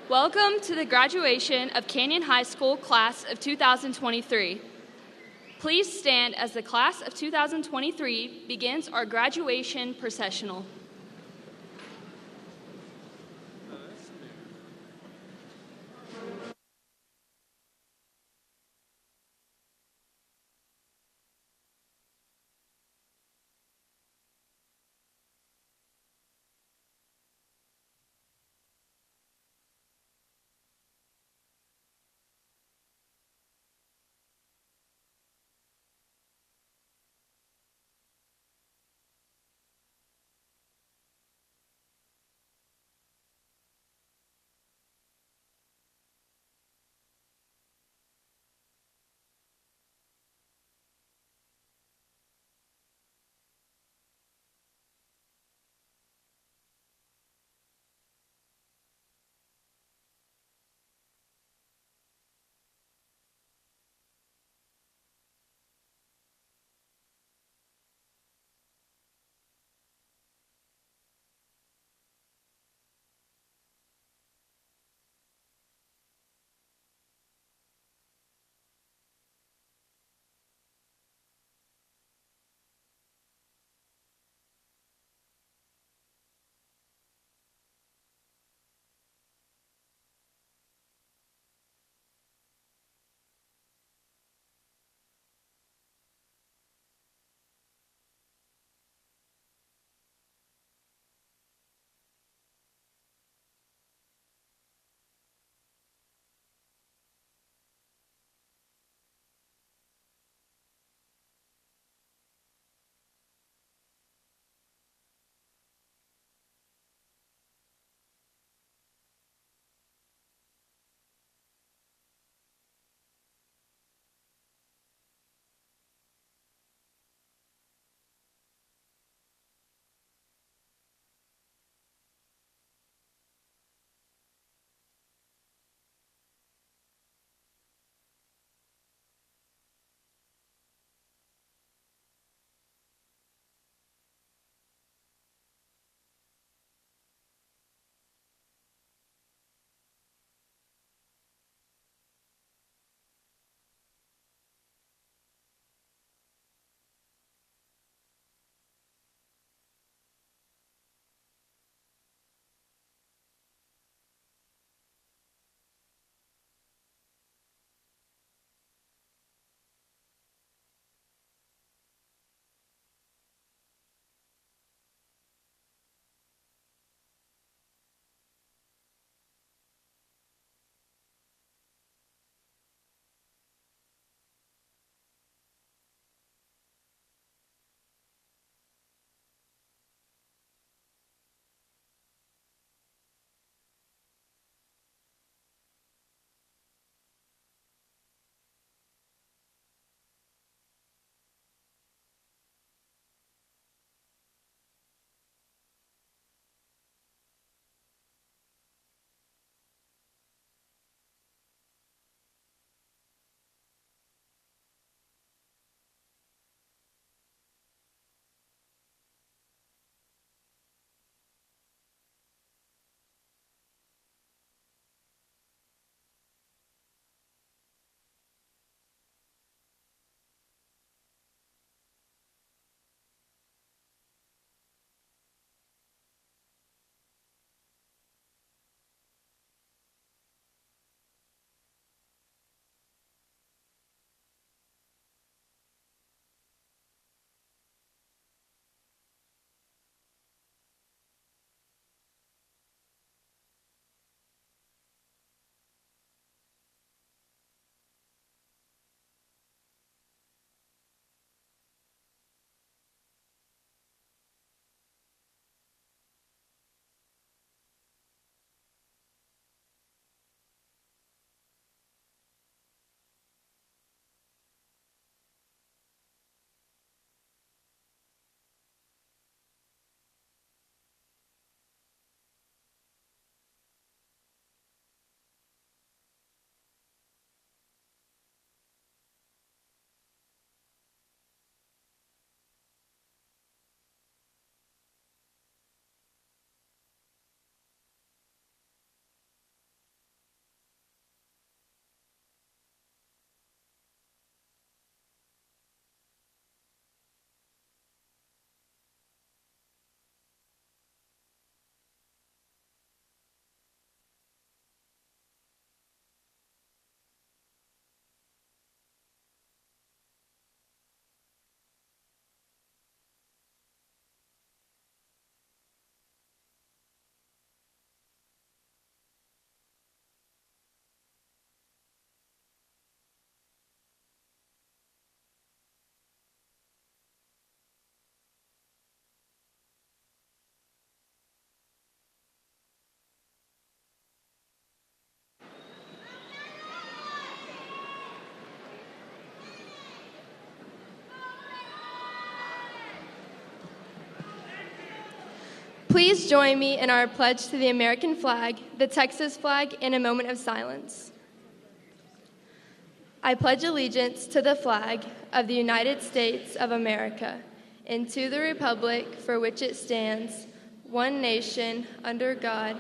Welcome to the graduation of Canyon High School Class of 2023. Please stand as the Class of 2023 begins our graduation processional. Please join me in our pledge to the American flag, the Texas flag, in a moment of silence. I pledge allegiance to the flag of the United States of America and to the republic for which it stands, one nation, under God,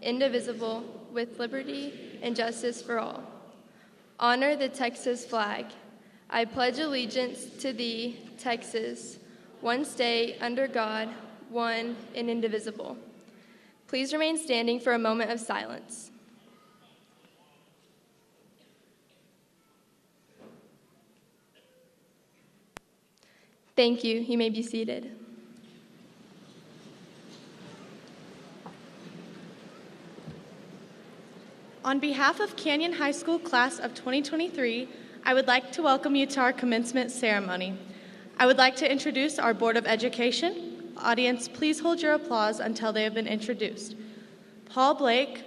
indivisible, with liberty and justice for all. Honor the Texas flag. I pledge allegiance to thee, Texas, one state, under God, one and indivisible. Please remain standing for a moment of silence. Thank you. You may be seated. On behalf of Canyon High School Class of 2023, I would like to welcome you to our commencement ceremony. I would like to introduce our Board of Education. Audience, please hold your applause until they have been introduced. Paul Blake,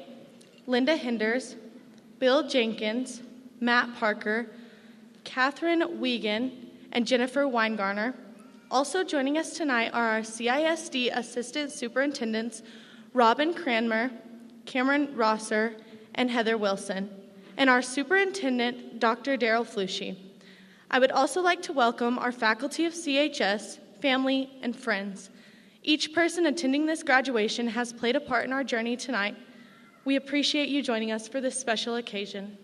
Linda Hinders, Bill Jenkins, Matt Parker, Catherine Wiegand, and Jennifer Weingarner. Also joining us tonight are our CISD Assistant Superintendents, Robin Cranmer, Cameron Rosser, and Heather Wilson, and our Superintendent, Dr. Daryl Flushy. I would also like to welcome our faculty of CHS, family, and friends. Each person attending this graduation has played a part in our journey tonight. We appreciate you joining us for this special occasion.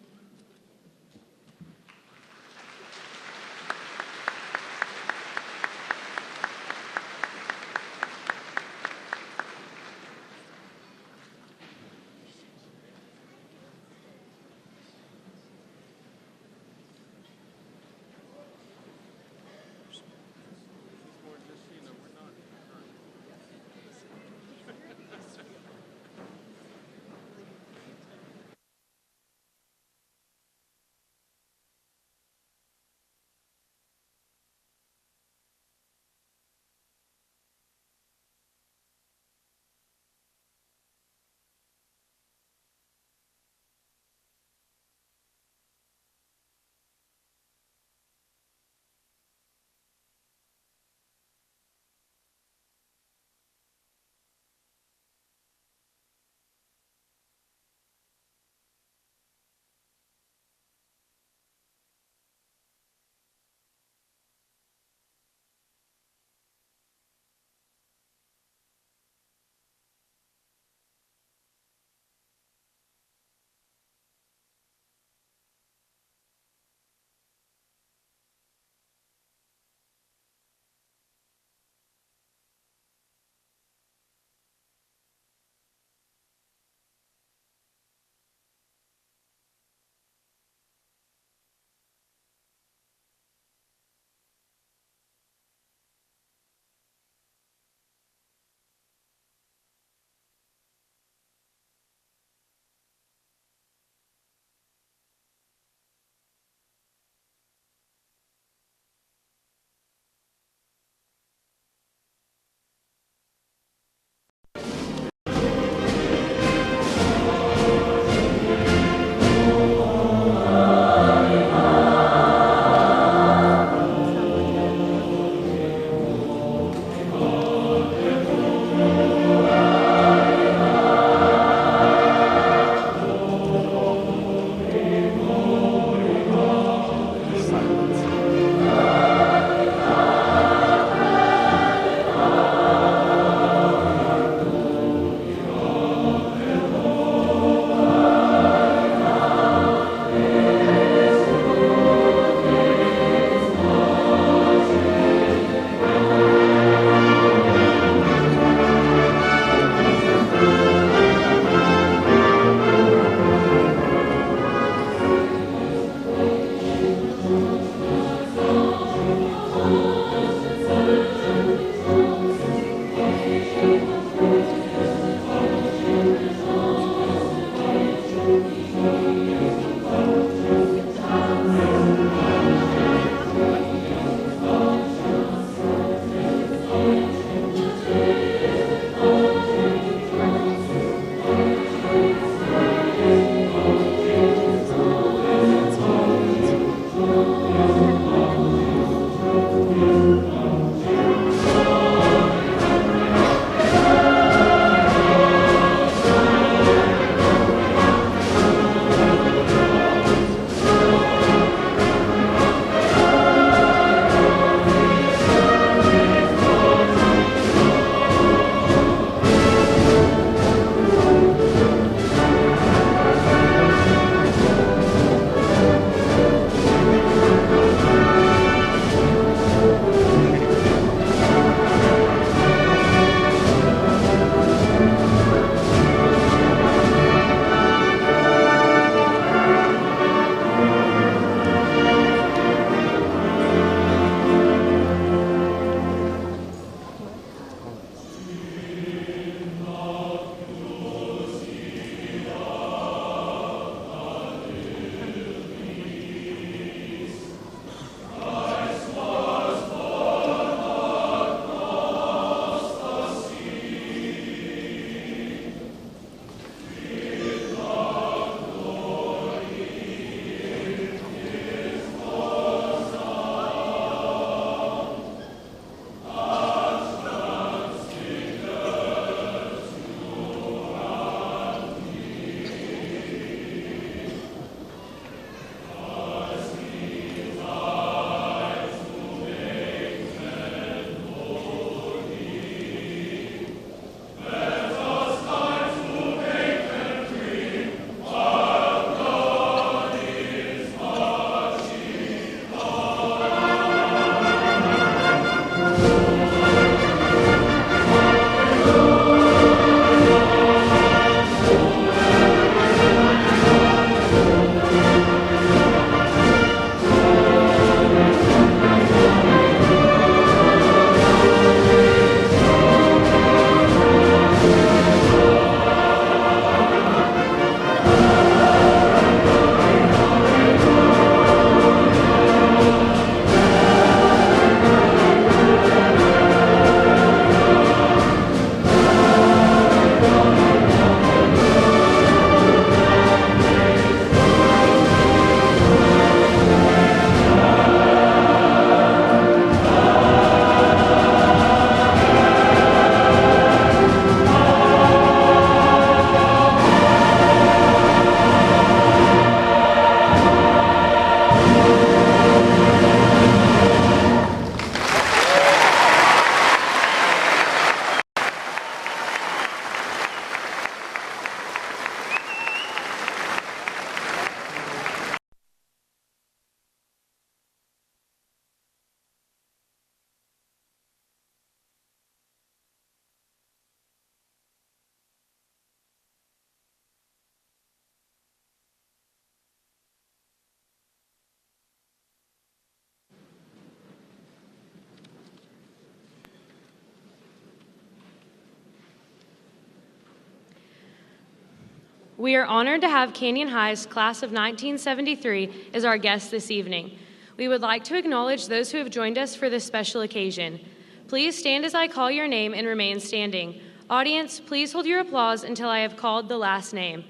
We are honored to have Canyon High's class of 1973 as our guest this evening. We would like to acknowledge those who have joined us for this special occasion. Please stand as I call your name and remain standing. Audience, please hold your applause until I have called the last name.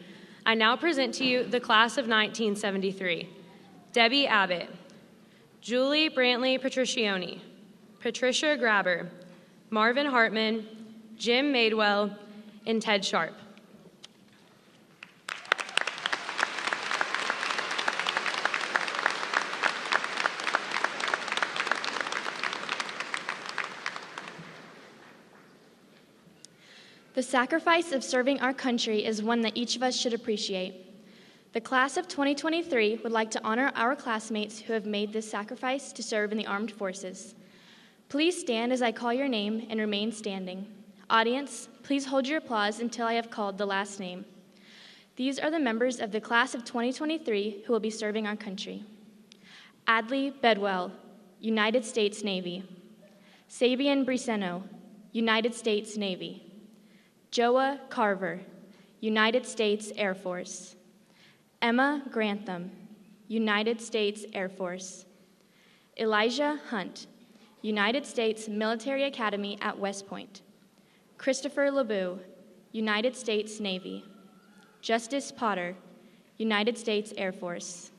I now present to you the class of 1973. Debbie Abbott, Julie Brantley Patricioni, Patricia Grabber, Marvin Hartman, Jim Madewell, and Ted Sharp. The sacrifice of serving our country is one that each of us should appreciate. The class of 2023 would like to honor our classmates who have made this sacrifice to serve in the armed forces. Please stand as I call your name and remain standing. Audience, please hold your applause until I have called the last name. These are the members of the class of 2023 who will be serving our country. Adley Bedwell, United States Navy. Sabian Briseno, United States Navy. Joa Carver, United States Air Force. Emma Grantham, United States Air Force. Elijah Hunt, United States Military Academy at West Point. Christopher LeBeau, United States Navy. Justice Potter, United States Air Force.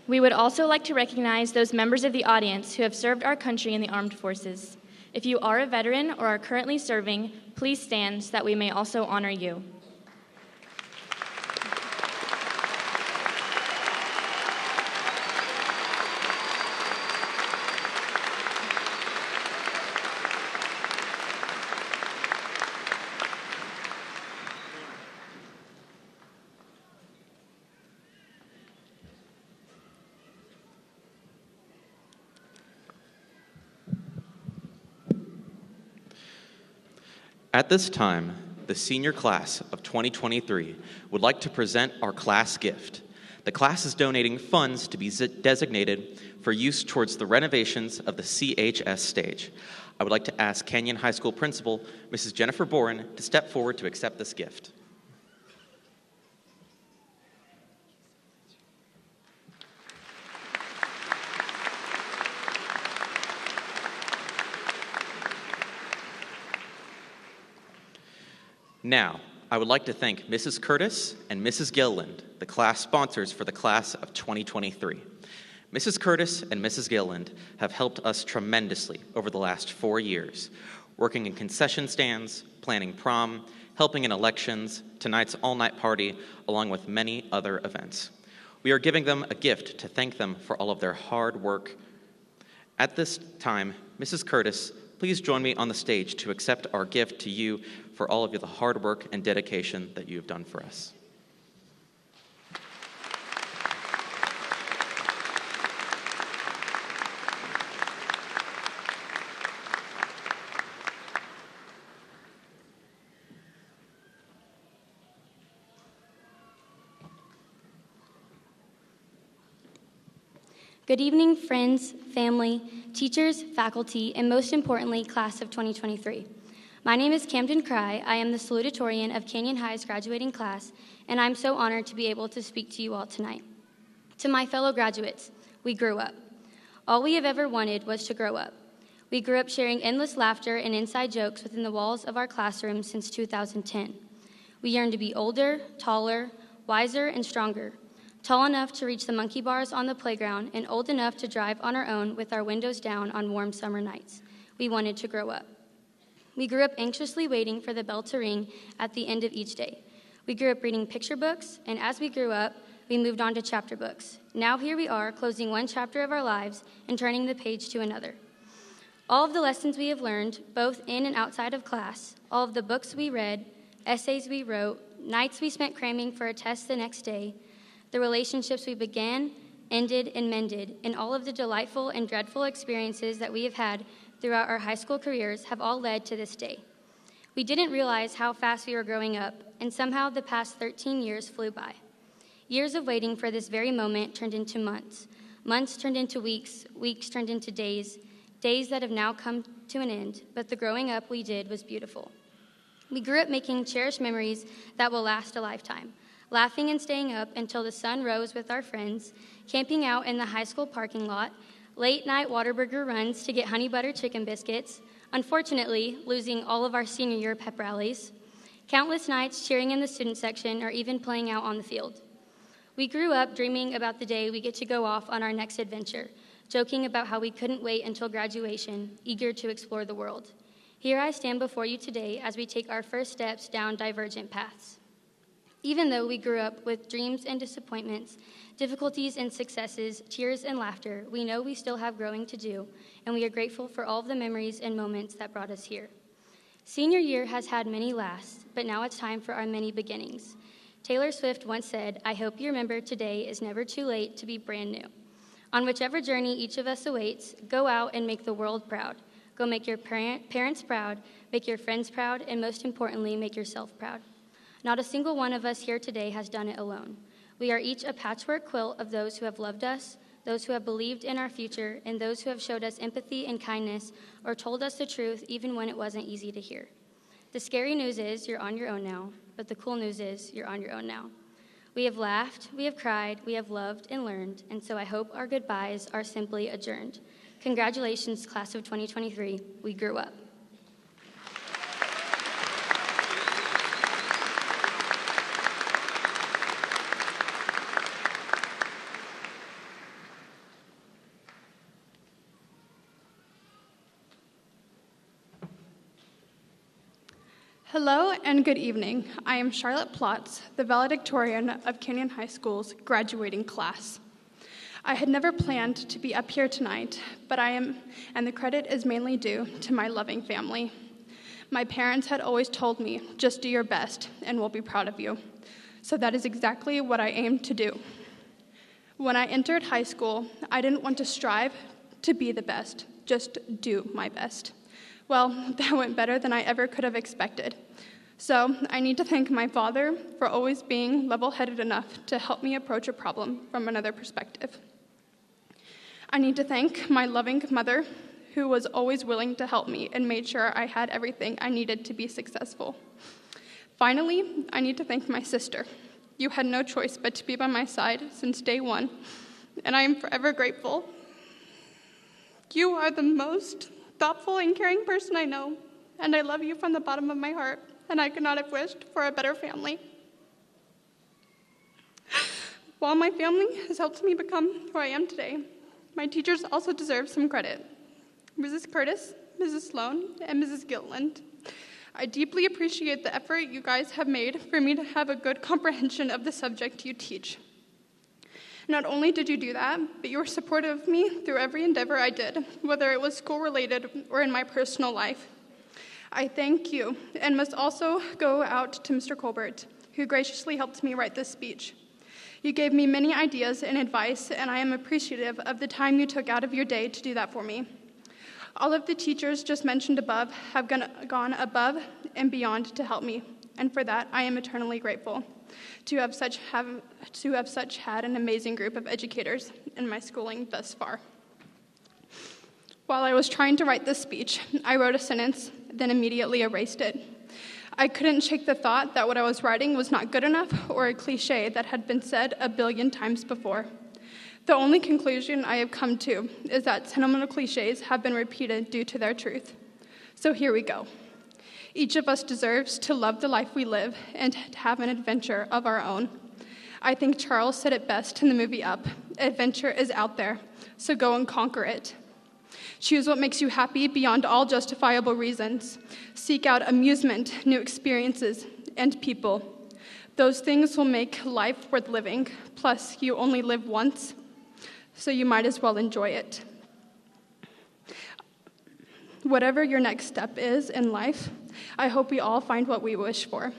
We would also like to recognize those members of the audience who have served our country in the armed forces. If you are a veteran or are currently serving, please stand so that we may also honor you. At this time, the senior class of 2023 would like to present our class gift. The class is donating funds to be designated for use towards the renovations of the CHS stage. I would like to ask Canyon High School Principal, Mrs. Jennifer Boren, to step forward to accept this gift. Now, I would like to thank Mrs. Curtis and Mrs. Gilliland, the class sponsors for the class of 2023. Mrs. Curtis and Mrs. Gilliland have helped us tremendously over the last 4 years, working in concession stands, planning prom, helping in elections, tonight's all-night party, along with many other events. We are giving them a gift to thank them for all of their hard work. At this time, Mrs. Curtis, please join me on the stage to accept our gift to you for all of the hard work and dedication that you have done for us. Good evening, friends, family, teachers, faculty, and most importantly, class of 2023. My name is Camden Cry. I am the salutatorian of Canyon High's graduating class, and I'm so honored to be able to speak to you all tonight. To my fellow graduates, we grew up. All we have ever wanted was to grow up. We grew up sharing endless laughter and inside jokes within the walls of our classroom since 2010. We yearned to be older, taller, wiser, and stronger. Tall enough to reach the monkey bars on the playground and old enough to drive on our own with our windows down on warm summer nights. We wanted to grow up. We grew up anxiously waiting for the bell to ring at the end of each day. We grew up reading picture books, and as we grew up, we moved on to chapter books. Now here we are, closing one chapter of our lives and turning the page to another. All of the lessons we have learned, both in and outside of class, all of the books we read, essays we wrote, nights we spent cramming for a test the next day, the relationships we began, ended, and mended, and all of the delightful and dreadful experiences that we have had throughout our high school careers have all led to this day. We didn't realize how fast we were growing up, and somehow the past 13 years flew by. Years of waiting for this very moment turned into months. Months turned into weeks, weeks turned into days, days that have now come to an end, but the growing up we did was beautiful. We grew up making cherished memories that will last a lifetime, laughing and staying up until the sun rose with our friends, camping out in the high school parking lot, late-night Whataburger runs to get honey butter chicken biscuits, unfortunately losing all of our senior year pep rallies, countless nights cheering in the student section or even playing out on the field. We grew up dreaming about the day we get to go off on our next adventure, joking about how we couldn't wait until graduation, eager to explore the world. Here I stand before you today as we take our first steps down divergent paths. Even though we grew up with dreams and disappointments, difficulties and successes, tears and laughter, we know we still have growing to do, and we are grateful for all of the memories and moments that brought us here. Senior year has had many lasts, but now it's time for our many beginnings. Taylor Swift once said, "I hope you remember today is never too late to be brand new." On whichever journey each of us awaits, go out and make the world proud. Go make your parents proud, make your friends proud, and most importantly, make yourself proud. Not a single one of us here today has done it alone. We are each a patchwork quilt of those who have loved us, those who have believed in our future, and those who have showed us empathy and kindness or told us the truth even when it wasn't easy to hear. The scary news is you're on your own now, but the cool news is you're on your own now. We have laughed, we have cried, we have loved and learned, and so I hope our goodbyes are simply adjourned. Congratulations, class of 2023. We grew up. Hello and good evening. I am Charlotte Plotz, the valedictorian of Canyon High School's graduating class. I had never planned to be up here tonight, but I am, and the credit is mainly due to my loving family. My parents had always told me, just do your best and we'll be proud of you. So that is exactly what I aimed to do. When I entered high school, I didn't want to strive to be the best, just do my best. Well, that went better than I ever could have expected. So I need to thank my father for always being level-headed enough to help me approach a problem from another perspective. I need to thank my loving mother, who was always willing to help me and made sure I had everything I needed to be successful. Finally, I need to thank my sister. You had no choice but to be by my side since day one, and I am forever grateful. You are the most thoughtful and caring person I know, and I love you from the bottom of my heart, and I could not have wished for a better family. While my family has helped me become who I am today, my teachers also deserve some credit. Mrs. Curtis, Mrs. Sloan, and Mrs. Gilland. I deeply appreciate the effort you guys have made for me to have a good comprehension of the subject you teach. Not only did you do that, but you were supportive of me through every endeavor I did, whether it was school-related or in my personal life. I thank you, and must also go out to Mr. Colbert, who graciously helped me write this speech. You gave me many ideas and advice, and I am appreciative of the time you took out of your day to do that for me. All of the teachers just mentioned above have gone above and beyond to help me, and for that I am eternally grateful. To have such had an amazing group of educators in my schooling thus far. While I was trying to write this speech, I wrote a sentence, then immediately erased it. I couldn't shake the thought that what I was writing was not good enough or a cliche that had been said a billion times before. The only conclusion I have come to is that sentimental cliches have been repeated due to their truth. So here we go. Each of us deserves to love the life we live and to have an adventure of our own. I think Charles said it best in the movie Up. Adventure is out there, so go and conquer it. Choose what makes you happy beyond all justifiable reasons. Seek out amusement, new experiences, and people. Those things will make life worth living. Plus, you only live once, so you might as well enjoy it. Whatever your next step is in life, I hope we all find what we wish for.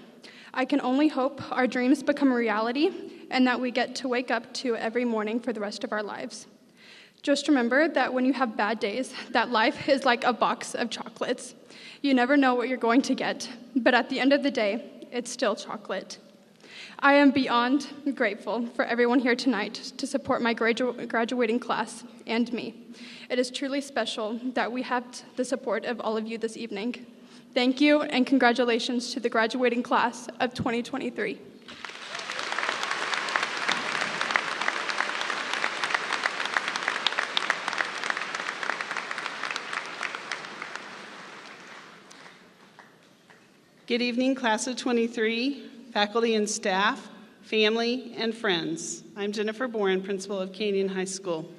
I can only hope our dreams become a reality and that we get to wake up to every morning for the rest of our lives. Just remember that when you have bad days, that life is like a box of chocolates. You never know what you're going to get, but at the end of the day, it's still chocolate. I am beyond grateful for everyone here tonight to support my graduating class and me. It is truly special that we have the support of all of you this evening. Thank you, and congratulations to the graduating class of 2023. Good evening, class of 23, faculty and staff, family, and friends. I'm Jennifer Boren, principal of Canyon High School.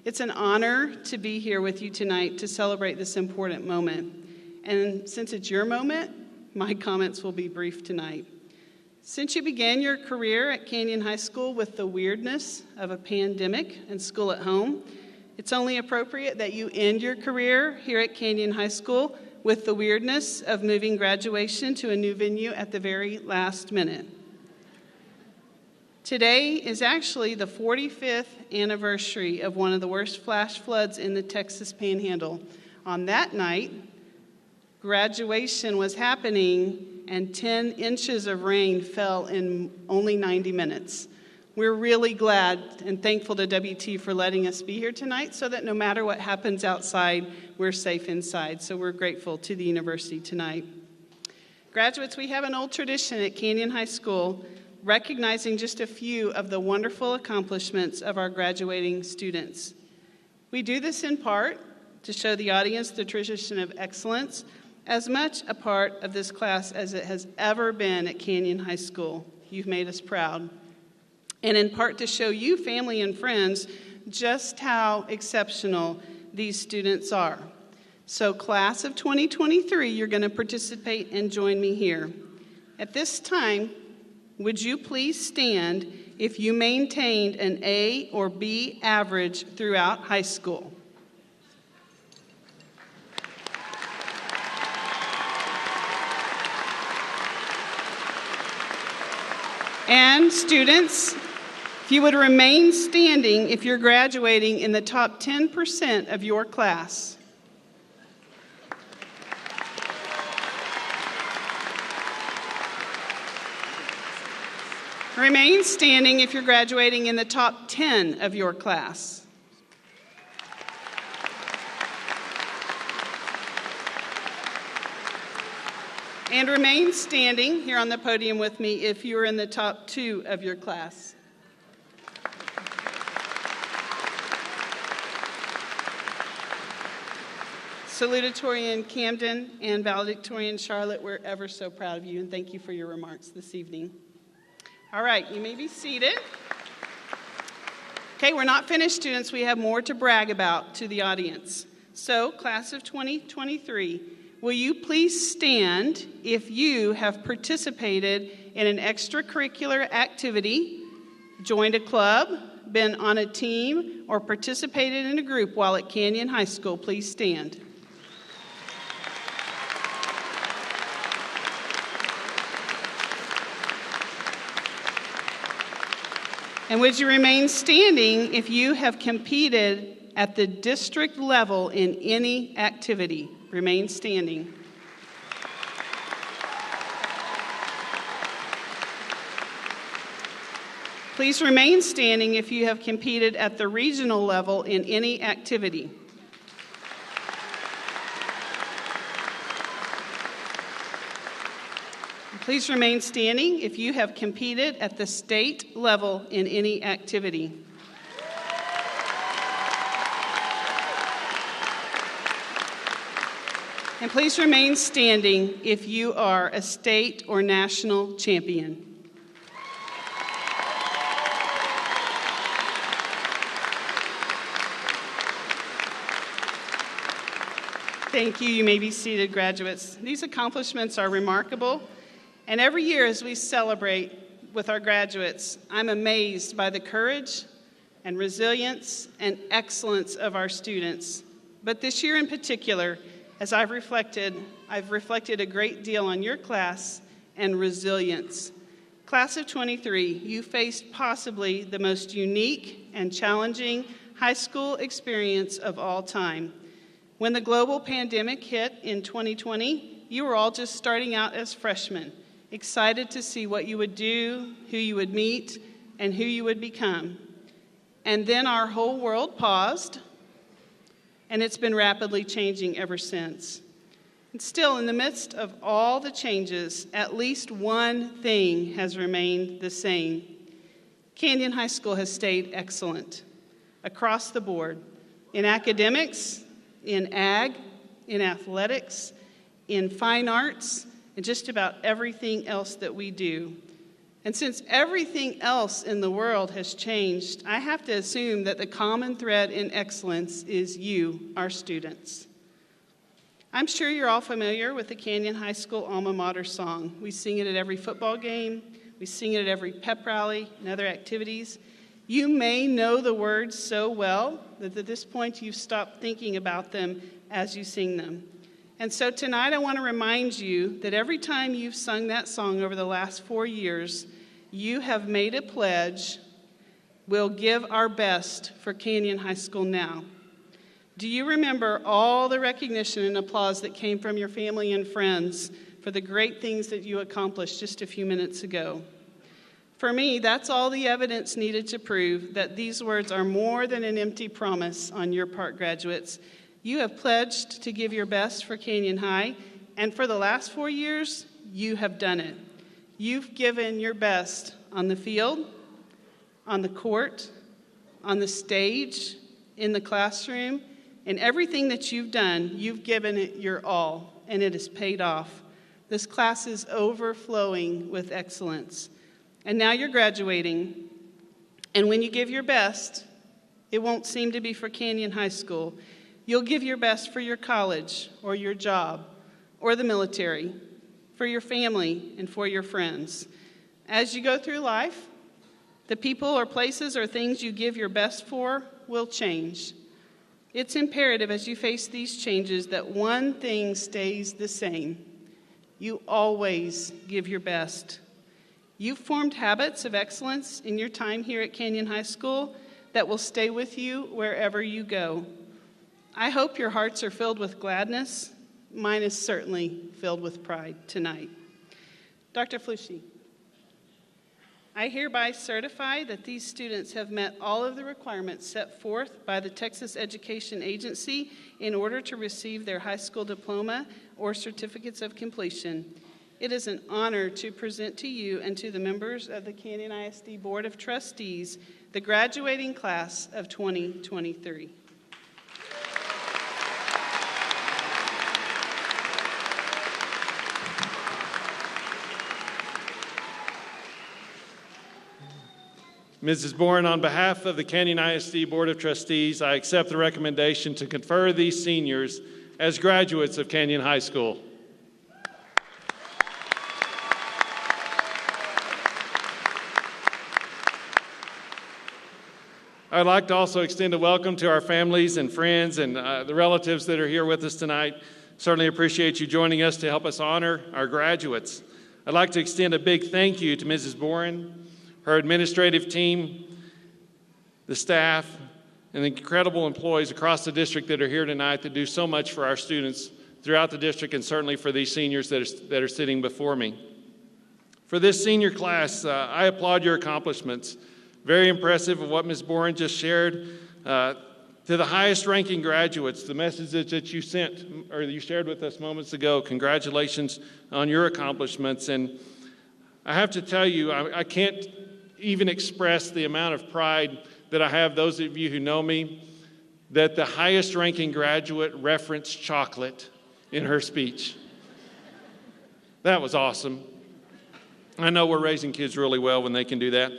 It's an honor to be here with you tonight to celebrate this important moment. And since it's your moment, my comments will be brief tonight. Since you began your career at Canyon High School with the weirdness of a pandemic and school at home, it's only appropriate that you end your career here at Canyon High School with the weirdness of moving graduation to a new venue at the very last minute. Today is actually the 45th anniversary of one of the worst flash floods in the Texas Panhandle. On that night, graduation was happening and 10 inches of rain fell in only 90 minutes. We're really glad and thankful to WT for letting us be here tonight so that no matter what happens outside, we're safe inside. So we're grateful to the university tonight. Graduates, we have an old tradition at Canyon High School recognizing just a few of the wonderful accomplishments of our graduating students. We do this in part to show the audience the tradition of excellence, as much a part of this class as it has ever been at Canyon High School. You've made us proud. And in part to show you, family and friends, just how exceptional these students are. So class of 2023, you're going to participate and join me here. At this time, would you please stand if you maintained an A or B average throughout high school? And students, if you would remain standing if you're graduating in the top 10% of your class. Remain standing if you're graduating in the top 10 of your class. And remain standing here on the podium with me if you're in the top 2 of your class. Salutatorian Camden and valedictorian Charlotte, we're ever so proud of you, and thank you for your remarks this evening. All right, you may be seated. Okay, we're not finished, students. We have more to brag about to the audience. So, class of 2023, will you please stand if you have participated in an extracurricular activity, joined a club, been on a team, or participated in a group while at Canyon High School? Please stand. And would you remain standing if you have competed at the district level in any activity? Remain standing. Please remain standing if you have competed at the regional level in any activity. Please remain standing if you have competed at the state level in any activity. And please remain standing if you are a state or national champion. Thank you. You may be seated, graduates. These accomplishments are remarkable. And every year as we celebrate with our graduates, I'm amazed by the courage and resilience and excellence of our students. But this year in particular, as I've reflected a great deal on your class and resilience. Class of 23, you faced possibly the most unique and challenging high school experience of all time. When the global pandemic hit in 2020, you were all just starting out as freshmen, excited to see what you would do, who you would meet, and who you would become. And then our whole world paused, and it's been rapidly changing ever since. And still, in the midst of all the changes, at least one thing has remained the same. Canyon High School has stayed excellent across the board, in academics, in ag, in athletics, in fine arts, and just about everything else that we do. And since everything else in the world has changed, I have to assume that the common thread in excellence is you, our students. I'm sure you're all familiar with the Canyon High School alma mater song. We sing it at every football game, we sing it at every pep rally and other activities. You may know the words so well that at this point you've stopped thinking about them as you sing them. And so tonight I want to remind you that every time you've sung that song over the last 4 years, you have made a pledge, we'll give our best for Canyon High School now. Do you remember all the recognition and applause that came from your family and friends for the great things that you accomplished just a few minutes ago? For me, that's all the evidence needed to prove that these words are more than an empty promise on your part, graduates. You have pledged to give your best for Canyon High, and for the last 4 years, you have done it. You've given your best on the field, on the court, on the stage, in the classroom, and everything that you've done, you've given it your all, and it has paid off. This class is overflowing with excellence. And now you're graduating, and when you give your best, it won't seem to be for Canyon High School. You'll give your best for your college or your job or the military, for your family and for your friends. As you go through life, the people or places or things you give your best for will change. It's imperative as you face these changes that one thing stays the same. You always give your best. You've formed habits of excellence in your time here at Canyon High School that will stay with you wherever you go. I hope your hearts are filled with gladness. Mine is certainly filled with pride tonight. Dr. Flushy, I hereby certify that these students have met all of the requirements set forth by the Texas Education Agency in order to receive their high school diploma or certificates of completion. It is an honor to present to you and to the members of the Canyon ISD Board of Trustees the graduating class of 2023. Mrs. Boren, on behalf of the Canyon ISD Board of Trustees, I accept the recommendation to confer these seniors as graduates of Canyon High School. I'd like to also extend a welcome to our families and friends and the relatives that are here with us tonight. Certainly appreciate you joining us to help us honor our graduates. I'd like to extend a big thank you to Mrs. Boren, her administrative team, the staff, and the incredible employees across the district that are here tonight that do so much for our students throughout the district and certainly for these seniors that are sitting before me. For this senior class, I applaud your accomplishments. Very impressive of what Ms. Boren just shared. To the highest ranking graduates, the message that you sent or you shared with us moments ago, congratulations on your accomplishments. And I have to tell you, I can't even express the amount of pride that I have, those of you who know me, that the highest ranking graduate referenced chocolate in her speech. That was awesome. I know we're raising kids really well when they can do that.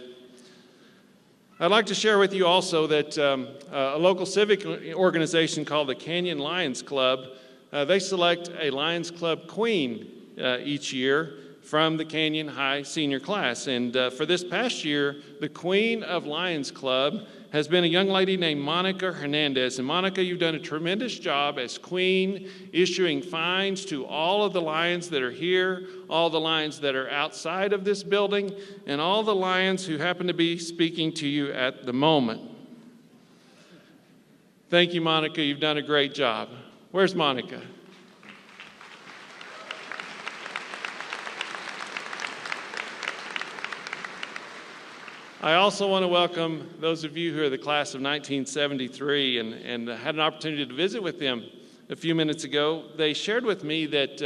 I'd like to share with you also that a local civic organization called the Canyon Lions Club, they select a Lions Club queen each year from the Canyon High senior class. And for this past year, the queen of Lions Club has been a young lady named Monica Hernandez. And Monica, you've done a tremendous job as queen, issuing fines to all of the lions that are here, all the lions that are outside of this building, and all the lions who happen to be speaking to you at the moment. Thank you, Monica. You've done a great job. Where's Monica? I also want to welcome those of you who are the class of 1973 and had an opportunity to visit with them a few minutes ago. They shared with me that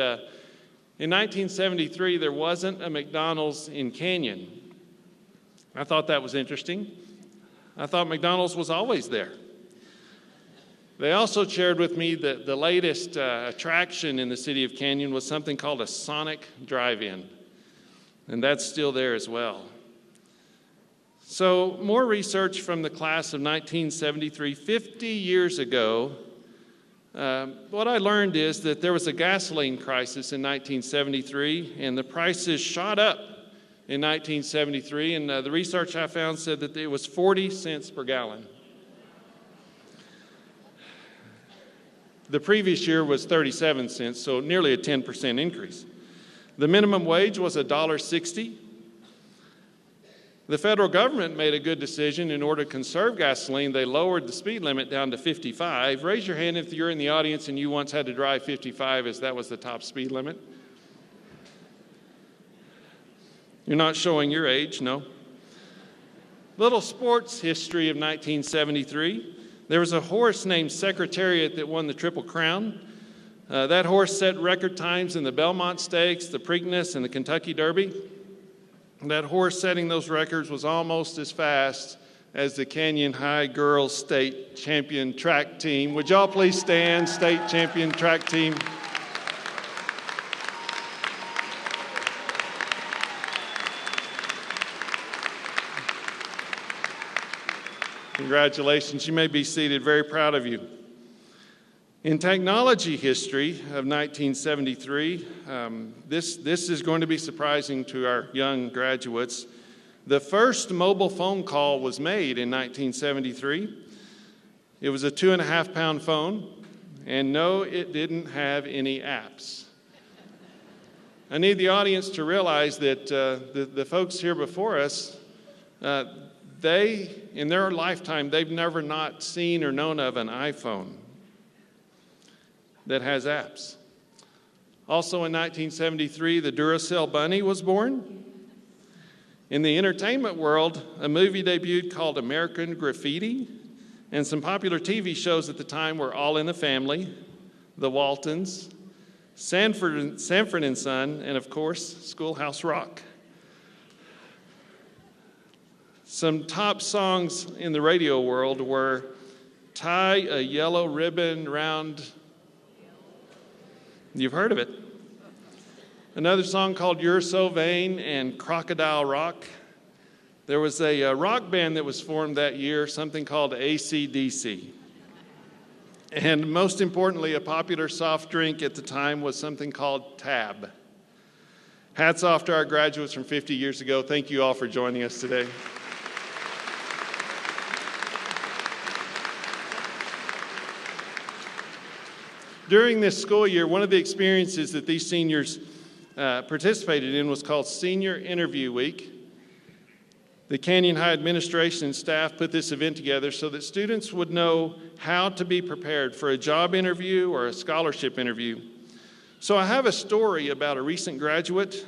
in 1973 there wasn't a McDonald's in Canyon. I thought that was interesting. I thought McDonald's was always there. They also shared with me that the latest attraction in the city of Canyon was something called a Sonic Drive-In, and that's still there as well. So more research from the class of 1973, 50 years ago. What I learned is that there was a gasoline crisis in 1973, and the prices shot up in 1973, and the research I found said that it was 40 cents per gallon. The previous year was 37 cents, so nearly a 10% increase. The minimum wage was $1.60. The federal government made a good decision. In order to conserve gasoline, they lowered the speed limit down to 55. Raise your hand if you're in the audience and you once had to drive 55 as that was the top speed limit. You're not showing your age, no. Little sports history of 1973. There was a horse named Secretariat that won the Triple Crown. That horse set record times in the Belmont Stakes, the Preakness, and the Kentucky Derby. That horse setting those records was almost as fast as the Canyon High Girls State Champion Track Team. Would y'all please stand, State Champion Track Team? Congratulations. You may be seated. Very proud of you. In technology history of 1973, this is going to be surprising to our young graduates. The first mobile phone call was made in 1973. It was a 2.5-pound phone, and no, it didn't have any apps. I need the audience to realize that the folks here before us, in their lifetime, they've never not seen or known of an iPhone that has apps. Also in 1973, the Duracell Bunny was born. In the entertainment world, a movie debuted called American Graffiti, and some popular TV shows at the time were All in the Family, The Waltons, Sanford and Son, and of course, Schoolhouse Rock. Some top songs in the radio world were Tie a Yellow Ribbon Round. You've heard of it. Another song called You're So Vain and Crocodile Rock. There was a rock band that was formed that year, something called AC/DC. And most importantly, a popular soft drink at the time was something called Tab. Hats off to our graduates from 50 years ago. Thank you all for joining us today. During this school year, one of the experiences that these seniors participated in was called Senior Interview Week. The Canyon High administration and staff put this event together so that students would know how to be prepared for a job interview or a scholarship interview. So I have a story about a recent graduate.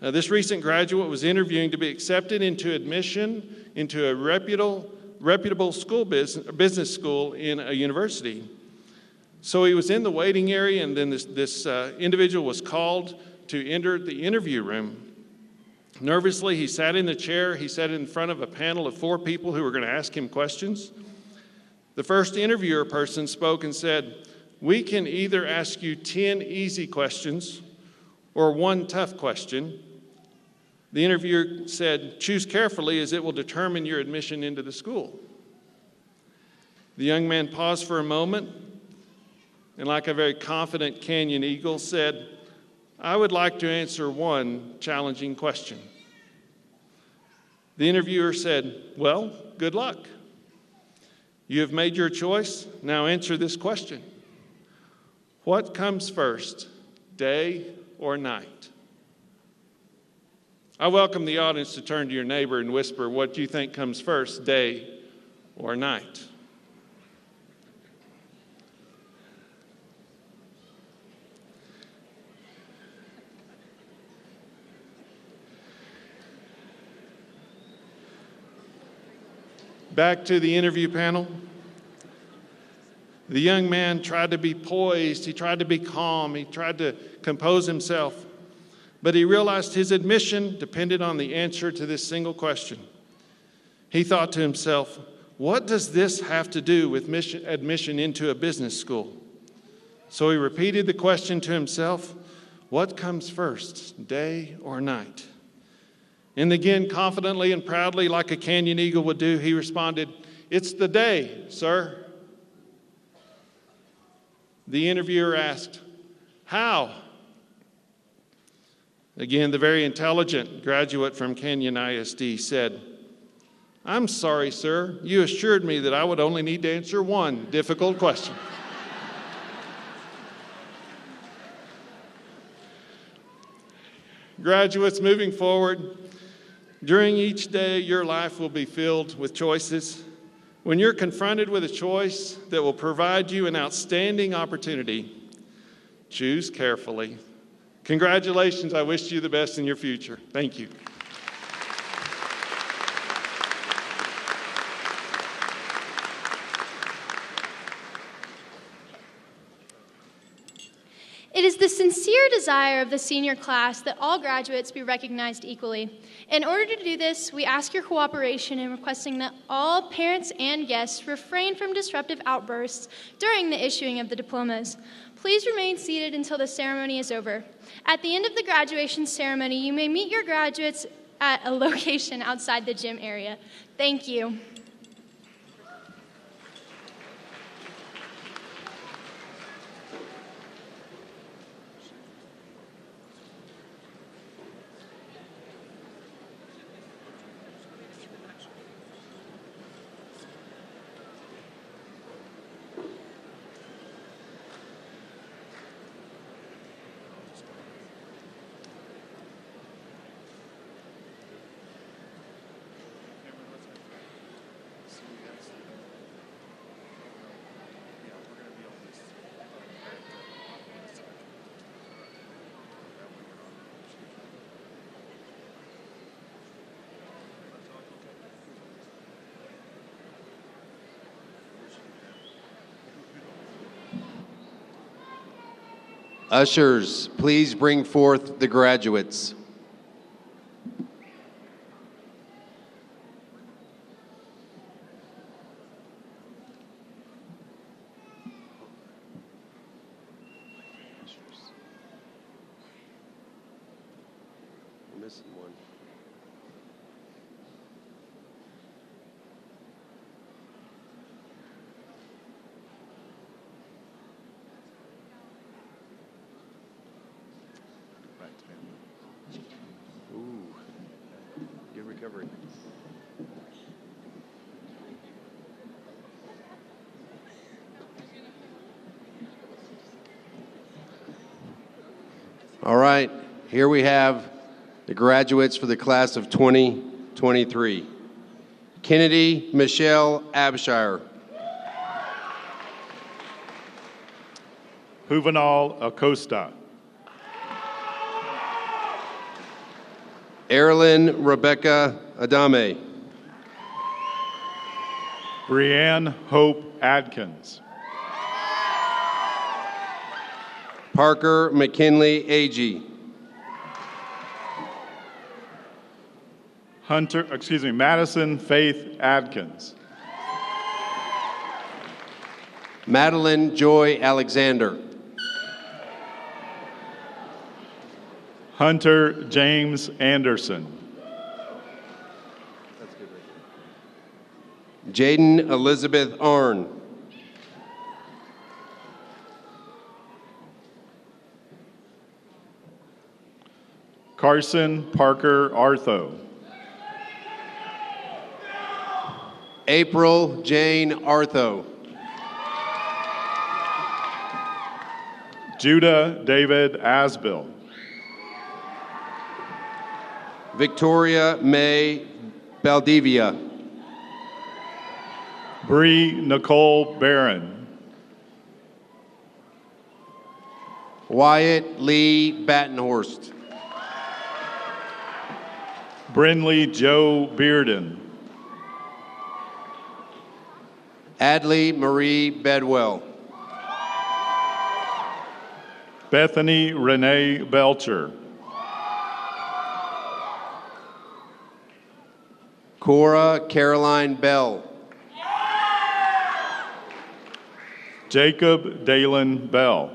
This recent graduate was interviewing to be accepted into admission into a reputable school business school in a university. So he was in the waiting area, and then this individual was called to enter the interview room. Nervously, he sat in the chair. He sat in front of a panel of 4 people who were going to ask him questions. The first interviewer person spoke and said, "We can either ask you 10 easy questions or 1 tough question." The interviewer said, "Choose carefully as it will determine your admission into the school." The young man paused for a moment, and like a very confident Canyon Eagle said, "I would like to answer 1 challenging question." The interviewer said, "Well, good luck." You have made your choice. Now answer this question. What comes first, day or night? I welcome the audience to turn to your neighbor and whisper, what do you think comes first, day or night? Back to the interview panel. The young man tried to be poised, he tried to be calm, he tried to compose himself, but he realized his admission depended on the answer to this single question. He thought to himself, what does this have to do with admission into a business school? So he repeated the question to himself, what comes first, day or night? And again, confidently and proudly, like a canyon eagle would do, he responded, it's the day, sir. The interviewer asked, how? Again, the very intelligent graduate from Canyon ISD said, I'm sorry, sir. You assured me that I would only need to answer one difficult question. Graduates, moving forward, during each day, your life will be filled with choices. When you're confronted with a choice that will provide you an outstanding opportunity, choose carefully. Congratulations. I wish you the best in your future. Thank you. It is the sincere desire of the senior class that all graduates be recognized equally. In order to do this, we ask your cooperation in requesting that all parents and guests refrain from disruptive outbursts during the issuing of the diplomas. Please remain seated until the ceremony is over. At the end of the graduation ceremony, you may meet your graduates at a location outside the gym area. Thank you. Ushers, please bring forth the graduates. We're missing one. Ooh, good recovery. All right, here we have the graduates for the class of 2023. Kennedy Michelle Abshire. Juvenal Acosta. Erilyn Rebecca Adame. Brianne Hope Adkins. Parker McKinley Agee. Madison Faith Adkins. Madeline Joy Alexander. Hunter James Anderson. Jaden Elizabeth Arn. Carson Parker Artho. April Jane Artho. Judah David Asbill. Victoria May Baldivia. Bree Nicole Barron. Wyatt Lee Battenhorst. Brinley Joe Bearden. Adley Marie Bedwell. Bethany Renee Belcher. Cora Caroline Bell. Jacob Dalen Bell.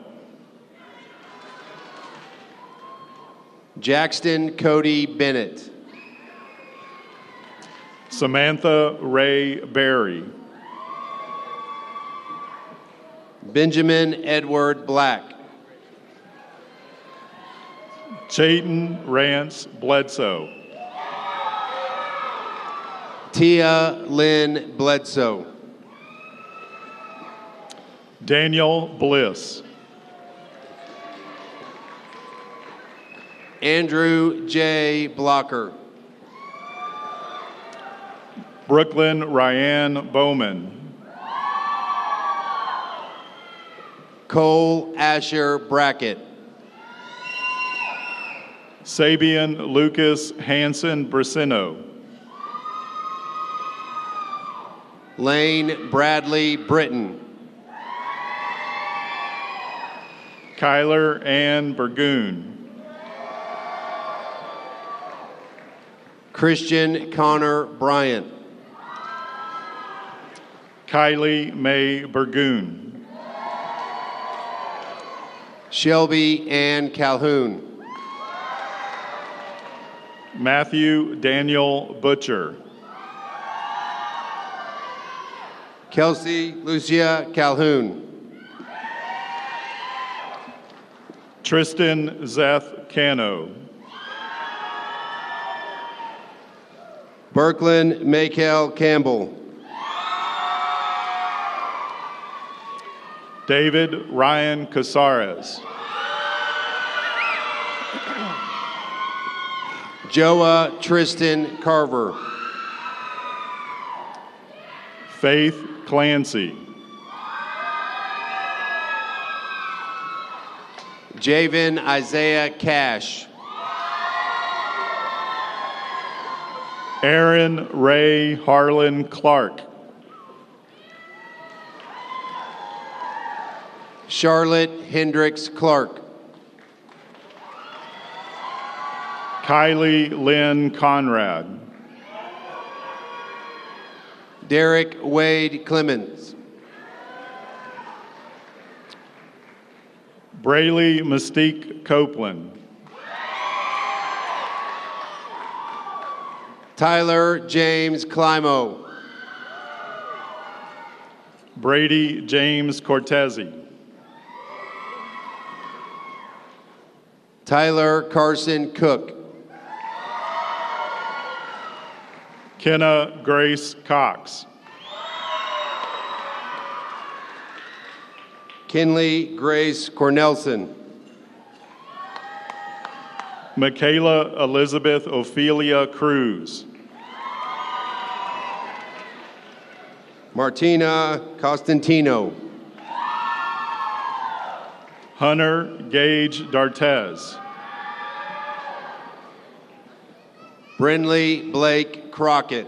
Jackson Cody Bennett. Samantha Ray Berry. Benjamin Edward Black. Chayton Rance Bledsoe. Tia Lynn Bledsoe. Daniel Bliss. Andrew J. Blocker. Brooklyn Ryan Bowman. Cole Asher Brackett. Sabian Lucas Hansen Brasino. Lane Bradley Britton. Kyler Ann Burgoon. Christian Connor Bryant. Kylie Mae Burgoon. Shelby Ann Calhoun. Matthew Daniel Butcher. Kelsey Lucia Calhoun. Tristan Zeth Cano. Birkland Maykel Campbell. David Ryan Casares. Joa Tristan Carver. Faith Clancy. Javen Isaiah Cash. Aaron Ray Harlan Clark. Charlotte Hendricks Clark. Kylie Lynn Conrad. Derek Wade Clemens. Braylee Mystique Copeland. Tyler James Climo. Brady James Cortezi. Tyler Carson Cook. Kenna Grace Cox. Kinley Grace Cornelson. Michaela Elizabeth Ophelia Cruz. Martina Costantino. Hunter Gage Dartez. Brinley Blake Crockett.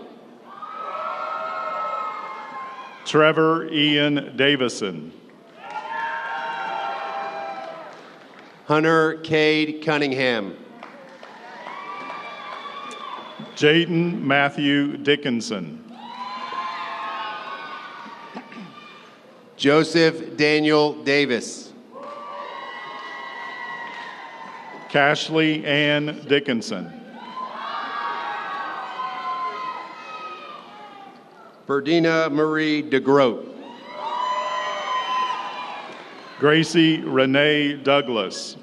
Trevor Ian Davison. Hunter Cade Cunningham. Jayden Matthew Dickinson. Joseph Daniel Davis. Cashley Ann Dickinson. Ferdina Marie DeGroat. Gracie Renee Douglas.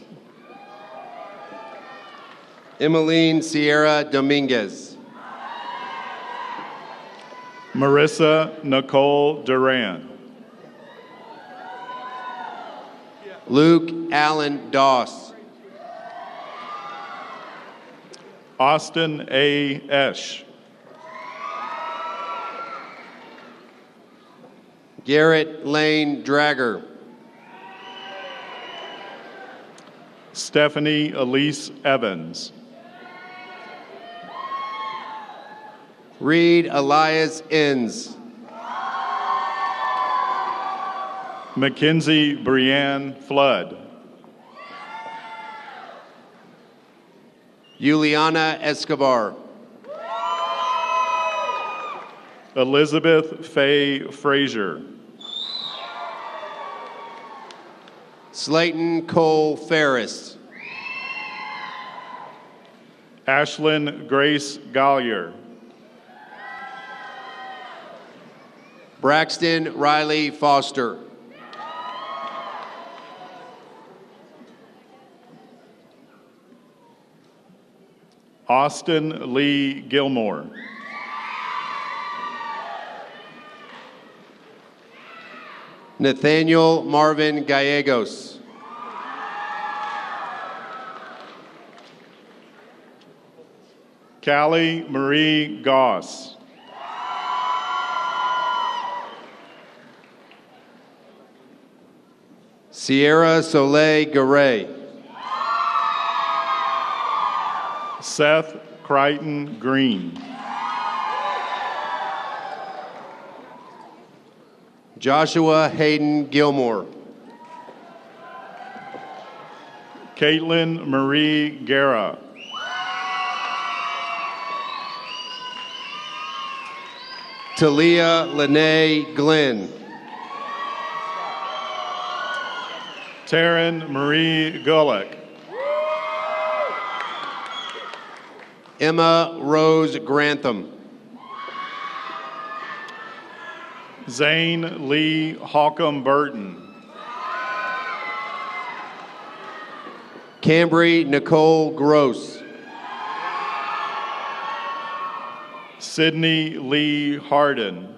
Emmeline Sierra Dominguez. Marissa Nicole Duran. Luke Allen Doss. Austin A. Esch. Garrett Lane Dragger. Stephanie Elise Evans. Reed Elias Inns. Mackenzie Brianne Flood. Juliana Escobar. Elizabeth Faye Frazier. Slayton Cole Ferris. Ashlyn Grace Gollier. Braxton Riley Foster. Austin Lee Gilmore. Nathaniel Marvin Gallegos. Callie Marie Goss. Sierra Soleil Garay. Seth Crichton Green. Joshua Hayden Gilmore. Caitlin Marie Guerra. Talia Lene Glenn. Taryn Marie Gulick. Emma Rose Grantham. Zane Lee Holcomb Burton. Cambry Nicole Gross. Sydney Lee Harden.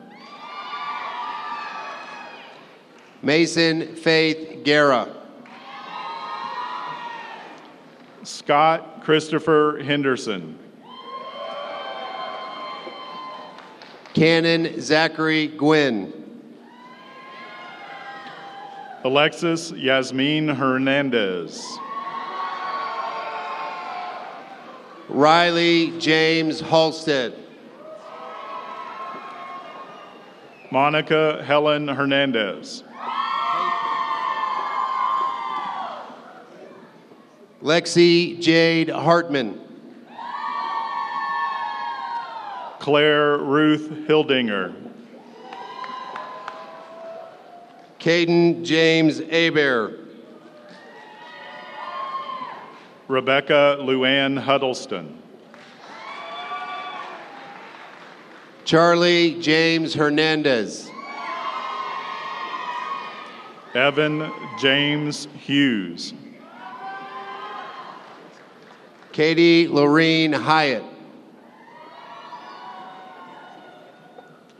Mason Faith Guerra. Scott Christopher Henderson. Cannon Zachary Gwynn. Alexis Yasmin Hernandez. Riley James Halstead. Monica Helen Hernandez. Lexi Jade Hartman. Claire Ruth Hildinger. Caden James Abear. Rebecca Luann Huddleston. Charlie James Hernandez. Evan James Hughes. Katie Lorene Hyatt.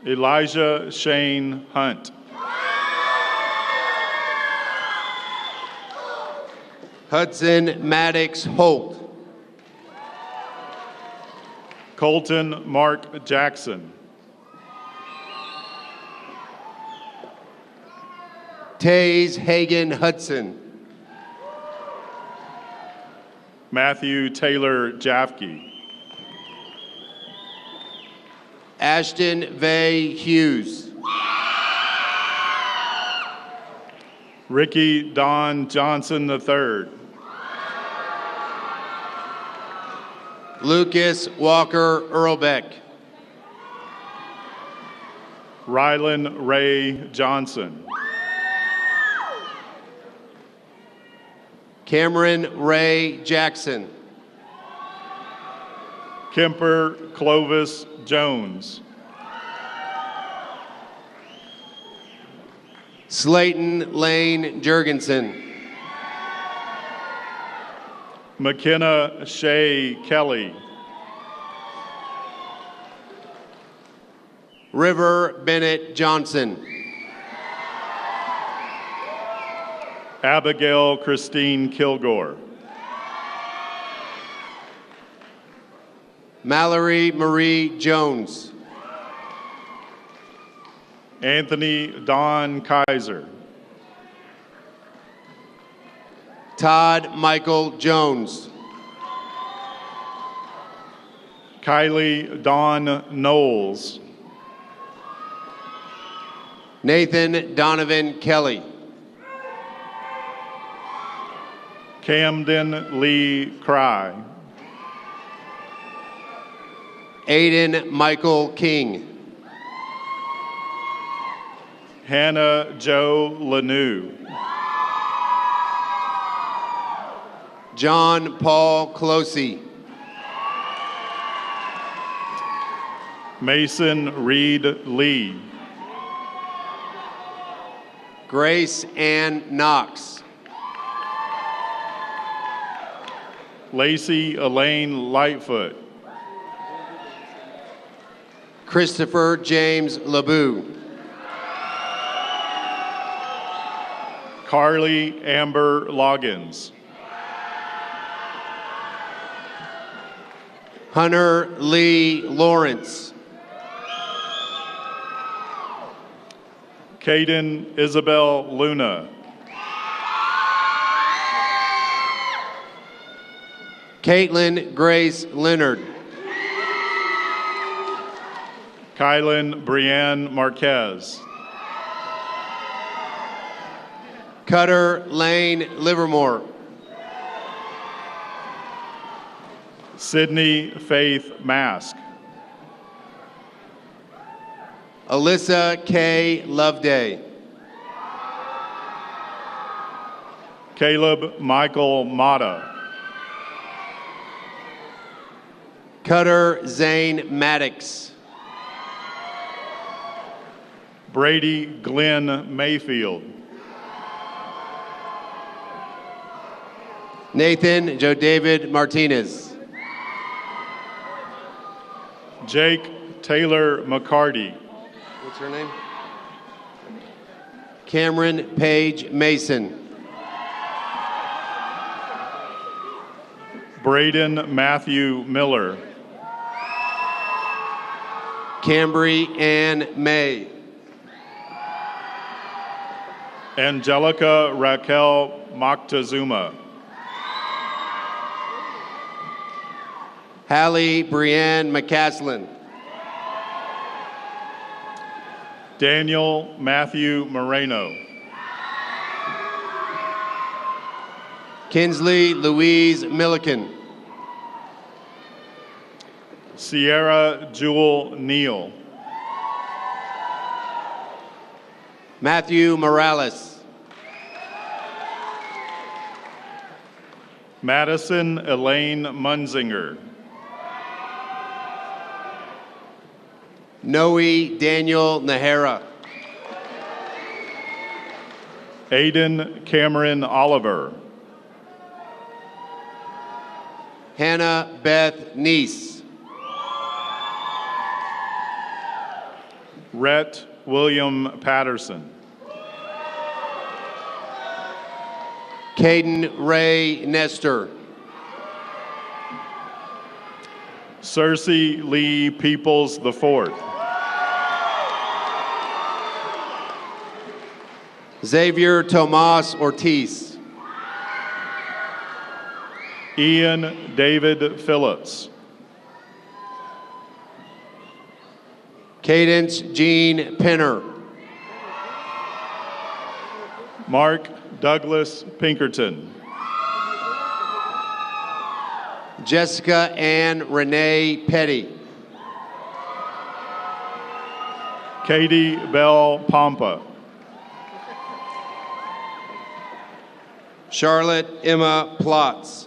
Elijah Shane Hunt. Hudson Maddox Holt. Colton Mark Jackson. Taze Hagan Hudson. Matthew Taylor Jafke. Ashton Vay Hughes. Ricky Don Johnson III. Lucas Walker Earlbeck. Rylan Ray Johnson. Cameron Ray Jackson. Kemper Clovis Jones. Slayton Lane Jurgensen. McKenna Shea Kelly. River Bennett Johnson. Abigail Christine Kilgore. Mallory Marie Jones. Anthony Don Kaiser. Todd Michael Jones. Kylie Dawn Knowles. Nathan Donovan Kelly. Camden Lee Cry. Aiden Michael King. Hannah Jo Lanou. John Paul Closey. Mason Reed Lee. Grace Ann Knox. Lacey Elaine Lightfoot. Christopher James LeBou. Carly Amber Loggins. Hunter Lee Lawrence. Caden Isabel Luna. Caitlin Grace Leonard. Kylan Brianne Marquez. Cutter Lane Livermore. Sydney Faith Mask. Alyssa K. Loveday. Caleb Michael Mata. Cutter Zane Maddox. Brady Glenn Mayfield. Nathan Joe David Martinez. Jake Taylor McCarty. What's her name? Cameron Page Mason. Braden Matthew Miller. Cambry Ann May. Angelica Raquel Moctezuma. Hallie Brianne McCaslin. Daniel Matthew Moreno. Kinsley Louise Milliken. Sierra Jewel Neal. Matthew Morales. Madison Elaine Munzinger. Noe Daniel Nahara. Aiden Cameron Oliver. Hannah Beth Neese. Rhett William Patterson. Caden Ray Nestor. Cersei Lee Peoples IV. Xavier Tomas Ortiz. Ian David Phillips. Cadence Jean Penner. Mark Douglas Pinkerton. Jessica Ann Renee Petty. Katie Bell Pompa. Charlotte Emma Plotz.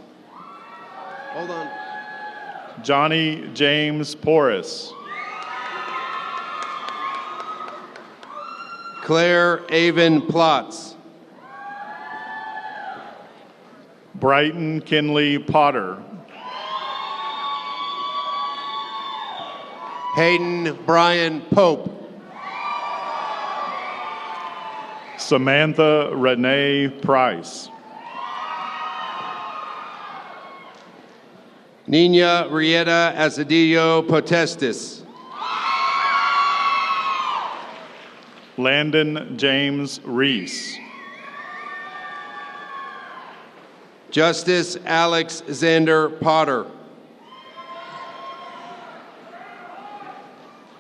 Hold on. Johnny James Porras. Claire Avon Plotz. Brighton Kinley Potter. Hayden Brian Pope. Samantha Renee Price. Nina Rieta Asadillo Potestis. Landon James Reese. Justice Alex Xander Potter.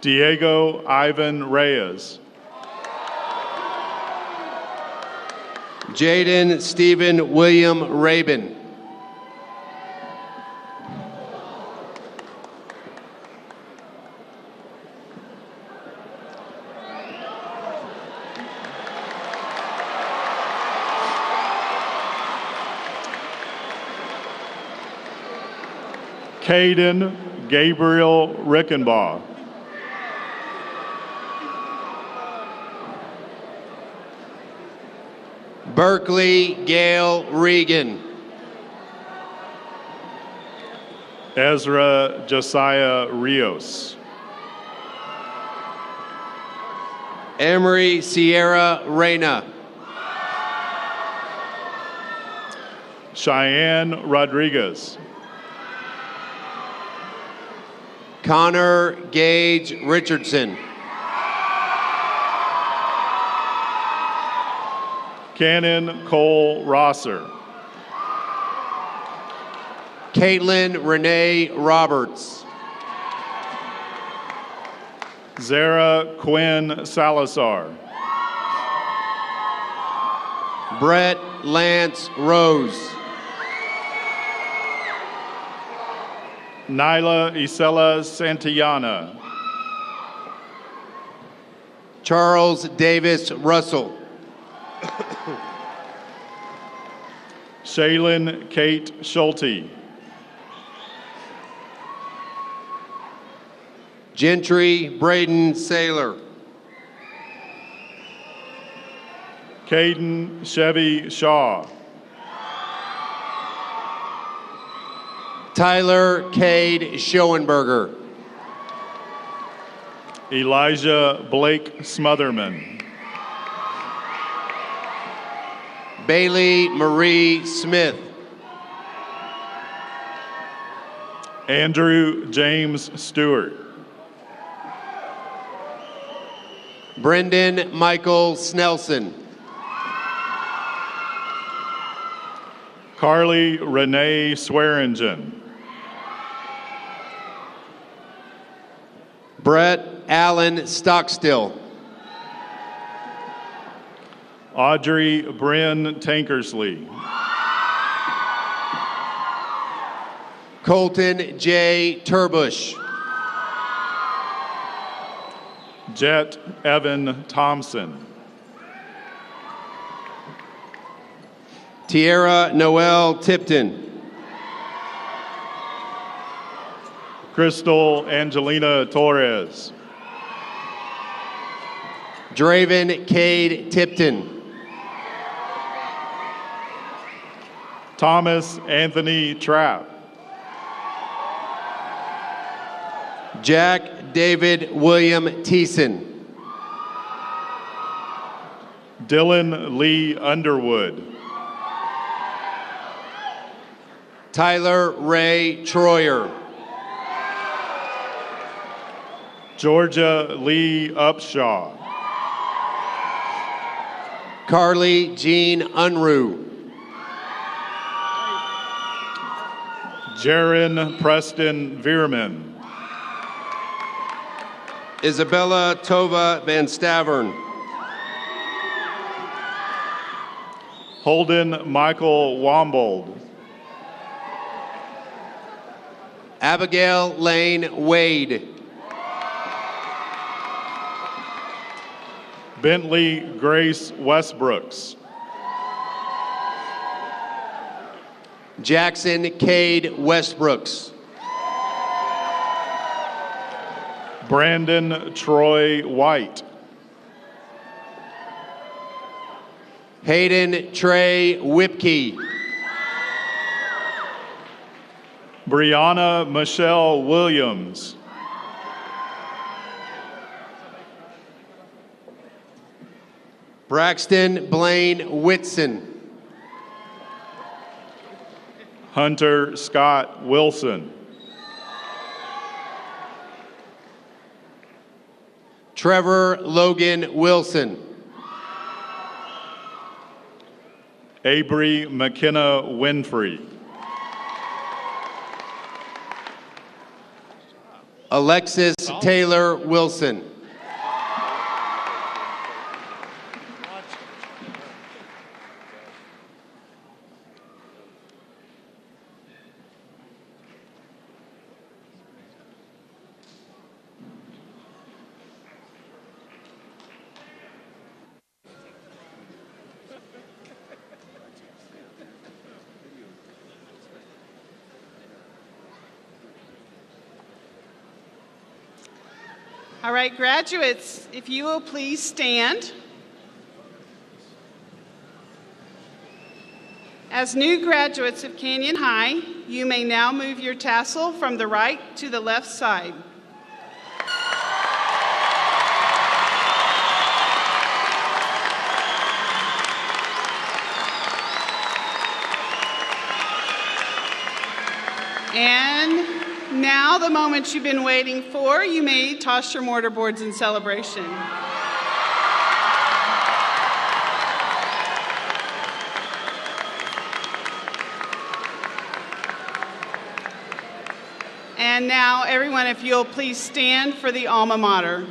Diego Ivan Reyes. Jaden Stephen William Rabin. Caden Gabriel Rickenbaugh. Berkeley Gail Regan. Ezra Josiah Rios. Emery Sierra Reyna. Cheyenne Rodriguez. Connor Gage Richardson. Cannon Cole Rosser. Caitlin Renee Roberts. Zara Quinn Salazar. Brett Lance Rose. Nyla Isela Santillana. Charles Davis Russell. Shaylin Kate Schulte. Gentry Braden Saylor. Caden Chevy Shaw. Tyler Cade Schoenberger. Elijah Blake Smotherman. Bailey Marie Smith. Andrew James Stewart. Brendan Michael Snelson. Carly Renee Swearingen. Brett Allen Stockstill. Audrey Bryn Tankersley. Colton J. Turbush. Jet Evan Thompson. Tierra Noel Tipton. Crystal Angelina Torres. Draven Cade Tipton. Thomas Anthony Trapp. Jack David William Thiessen. Dylan Lee Underwood. Tyler Ray Troyer. Georgia Lee Upshaw. Carly Jean Unruh. Jaron Preston Veerman. Isabella Tova Van Stavern. Holden Michael Wombold. Abigail Lane Wade. Bentley Grace Westbrooks. Jackson Cade Westbrooks. Brandon Troy White. Hayden Trey Whipkey. Brianna Michelle Williams. Braxton Blaine Whitson. Hunter Scott Wilson. Trevor Logan Wilson. Avery McKenna Winfrey. Alexis Taylor Wilson. All right, graduates, if you will please stand. As new graduates of Canyon High, you may now move your tassel from the right to the left side. And now, the moment you've been waiting for, you may toss your mortar boards in celebration. And now, everyone, if you'll please stand for the alma mater.